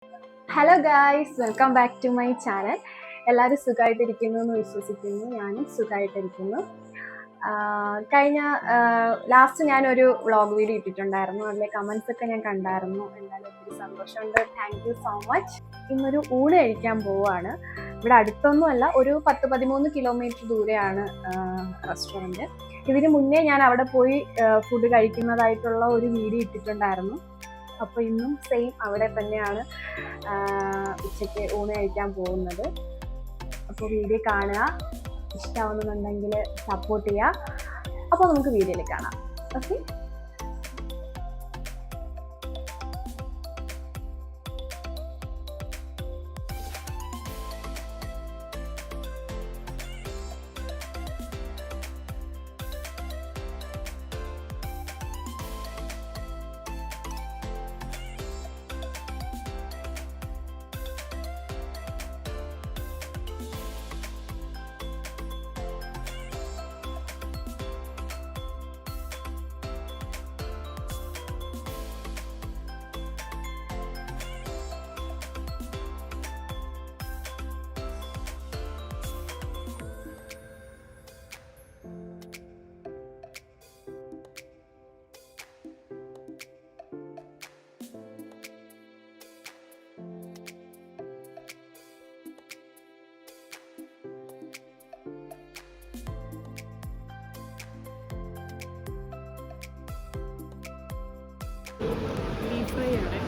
Hello guys, welcome back to my channel. എല്ലാവരും സുഖമായിട്ടിരിക്കുന്നു എന്ന് വിശ്വസിക്കുന്നു. ഞാനും സുഖമായിട്ടിരിക്കുന്നു. കഴിഞ്ഞ ലാസ്റ്റ് ഞാനൊരു വ്ളോഗ് വീഡിയോ ഇട്ടിട്ടുണ്ടായിരുന്നു. അതിലെ കമൻസ് ഒക്കെ ഞാൻ കണ്ടായിരുന്നു. എന്തായാലും ഒത്തിരി സന്തോഷമുണ്ട്. Thank you so much. ഇന്നൊരു ഊണ് കഴിക്കാൻ പോവുകയാണ്. ഇവിടെ അടുത്തൊന്നുമല്ല, ഒരു 10-13 കിലോമീറ്റർ ദൂരെയാണ് റെസ്റ്റോറൻറ്റ്. ഇതിന് മുന്നേ ഞാൻ അവിടെ പോയി ഫുഡ് കഴിക്കുന്നതായിട്ടുള്ള ഒരു വീഡിയോ ഇട്ടിട്ടുണ്ടായിരുന്നു. അപ്പോൾ ഇന്നും സെയിം അവിടെ തന്നെയാണ് ഉച്ചയ്ക്ക് ഊണ് കഴിക്കാൻ പോകുന്നത്. അപ്പോൾ വീഡിയോ കാണുക, ഇഷ്ടമാവുന്നുണ്ടെങ്കിൽ സപ്പോർട്ട് ചെയ്യുക. അപ്പോൾ നമുക്ക് വീഡിയോയിൽ കാണാം. ഓക്കെ. ബീഫ് ഫ്രൈ ആണ്,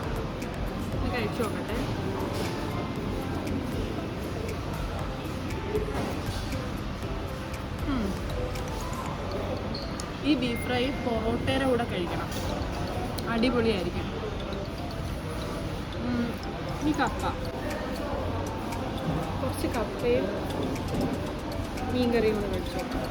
കഴിച്ചു നോക്കട്ടെ. ഈ ബീഫ് ഫ്രൈ പൊറോട്ടയുടെ കൂടെ കഴിക്കണം, അടിപൊളിയായിരിക്കും. ഈ കപ്പ, കുറച്ച് കപ്പയും മീൻകറിയും കൂടെ കഴിച്ചു നോക്കാം.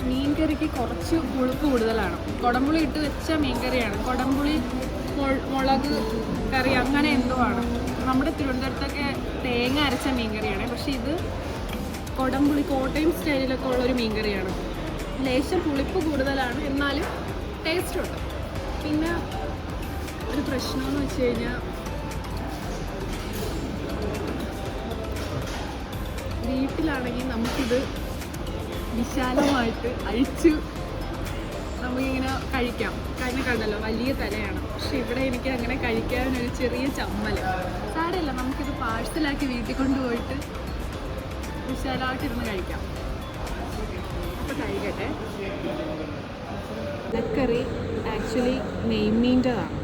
മീൻകറിക്ക് കുറച്ച് പുളിപ്പ് കൂടുതലാണ്. കുടംപുളി ഇട്ട് വെച്ച മീൻകറിയാണ്. കുടംപുളി മുളക് കറി അങ്ങനെ എന്തോ ആണ്. നമ്മുടെ തിരുവനന്തപുരത്തൊക്കെ തേങ്ങ അരച്ച മീൻകറിയാണ്. പക്ഷെ ഇത് കുടംപുളി കോട്ടയം സ്റ്റൈലിലൊക്കെ ഉള്ളൊരു മീൻകറിയാണ്. ലേശം പുളിപ്പ് കൂടുതലാണ്, എന്നാലും ടേസ്റ്റുണ്ട്. പിന്നെ ഒരു പ്രശ്നമെന്ന് വെച്ച് കഴിഞ്ഞാൽ വീട്ടിലാണെങ്കിൽ നമുക്കിത് വിശാലമായിട്ട് അഴിച്ച് നമുക്കിങ്ങനെ കഴിക്കാം. കാരണം കണ്ടല്ലോ, വലിയ തലയാണ്. പക്ഷെ ഇവിടെ എനിക്ക് അങ്ങനെ കഴിക്കാനൊരു ചെറിയ ചമ്മൽ. സാരമില്ല, നമുക്കിത് പാഴ്സലാക്കി വീട്ടിൽ കൊണ്ടുപോയിട്ട് വിശാലമായിട്ടിരുന്ന് കഴിക്കാം. അപ്പോൾ കഴിക്കട്ടെ. തലക്കറി ആക്ച്വലി നെയ്മീൻ്റെതാണ്.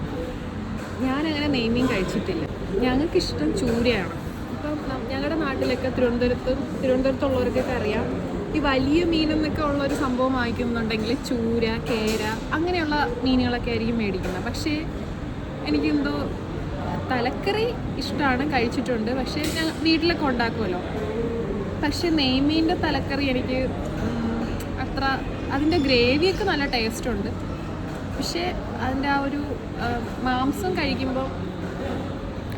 ഞാനങ്ങനെ നെയ്മീൻ കഴിച്ചിട്ടില്ല. ഞങ്ങൾക്കിഷ്ടം ചൂരയാണ്. ഇപ്പം ഞങ്ങളുടെ നാട്ടിലൊക്കെ തിരുവനന്തപുരത്തുള്ളവർക്കൊക്കെ അറിയാം, ഈ വലിയ മീനെന്നൊക്കെ ഉള്ളൊരു സംഭവം വാങ്ങിക്കുന്നുണ്ടെങ്കിൽ ചൂര, കേര അങ്ങനെയുള്ള മീനുകളൊക്കെ ആയിരിക്കും മേടിക്കുന്നത്. പക്ഷേ എനിക്കെന്തോ തലക്കറി ഇഷ്ടമാണ്, കഴിച്ചിട്ടുണ്ട്. പക്ഷേ ഞാൻ വീട്ടിലൊക്കെ ഉണ്ടാക്കുമല്ലോ. പക്ഷേ നെയ്മീൻ്റെ തലക്കറി എനിക്ക് അത്ര, അതിൻ്റെ ഗ്രേവിയൊക്കെ നല്ല ടേസ്റ്റുണ്ട്. പക്ഷേ അതിൻ്റെ ആ ഒരു മാംസം കഴിക്കുമ്പോൾ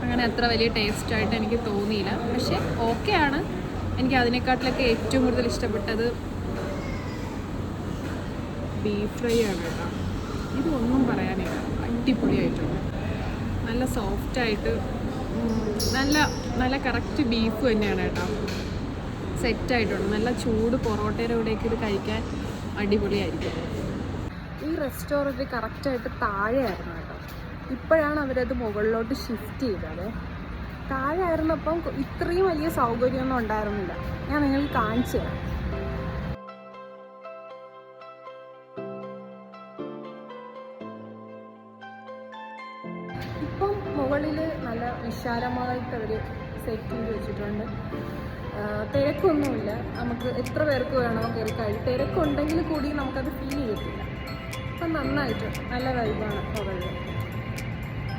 അങ്ങനെ അത്ര വലിയ ടേസ്റ്റായിട്ട് എനിക്ക് തോന്നിയില്ല. പക്ഷേ ഓക്കെയാണ്. എനിക്ക് അതിനെക്കാട്ടിലൊക്കെ ഏറ്റവും കൂടുതൽ ഇഷ്ടപ്പെട്ടത് ബീഫ് ഫ്രൈ ആണ് കേട്ടോ. ഇതൊന്നും പറയാനില്ല, അടിപൊളിയായിട്ടുണ്ട്. നല്ല സോഫ്റ്റായിട്ട് നല്ല നല്ല കറക്റ്റ് ബീഫ് തന്നെയാണ് കേട്ടോ. സെറ്റായിട്ടുണ്ട്. നല്ല ചൂട് പൊറോട്ടയുടെ കൂടെയൊക്കെ ഇത് കഴിക്കാൻ അടിപൊളിയായിരിക്കും. ഈ റെസ്റ്റോറൻറ്റ് കറക്റ്റായിട്ട് താഴെയായിരുന്നു കേട്ടോ. ഇപ്പോഴാണ് അവരത് മുകളിലോട്ട് ഷിഫ്റ്റ് ചെയ്തത്. താഴെ ആയിരുന്നപ്പം ഇത്രയും വലിയ സൗകര്യമൊന്നും ഉണ്ടായിരുന്നില്ല. ഞാൻ നിങ്ങൾക്ക് കാണിച്ചു തരാം. ഇപ്പം മുകളിൽ നല്ല വിശാലമായിട്ട് അവർ സെറ്റ് ചെയ്ത് വെച്ചിട്ടുണ്ട്. തിരക്കൊന്നുമില്ല. നമുക്ക് എത്ര പേർക്ക് വേണോ കയറി തിരക്കുണ്ടെങ്കിൽ കൂടി നമുക്കത് ഫീൽ ചെയ്യത്തില്ല. അപ്പം നന്നായിട്ട് നല്ല വൈബാണ് മുകളിൽ.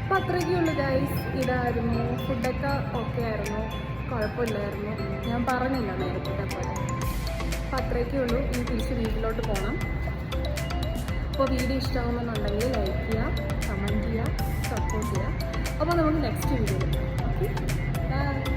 അപ്പോൾ അത്രയൊക്കെ ഉള്ളൂ ഗൈസ്. ഇതായിരുന്നു ഫുഡൊക്കെ. ഓക്കെ ആയിരുന്നു, കുഴപ്പമില്ലായിരുന്നു. ഞാൻ പറഞ്ഞില്ല നേരത്തെ പോലെ. അപ്പോൾ അത്രയൊക്കെ ഉള്ളൂ. ഇനി തിരിച്ച് വീട്ടിലോട്ട് പോകണം. അപ്പോൾ വീഡിയോ ഇഷ്ടമാകുമെന്നുണ്ടെങ്കിൽ ലൈക്ക് ചെയ്യുക, കമൻറ്റ് ചെയ്യുക, സപ്പോർട്ട് ചെയ്യുക. അപ്പോൾ നമുക്ക് നെക്സ്റ്റ് വീഡിയോയിൽ. Okay, by.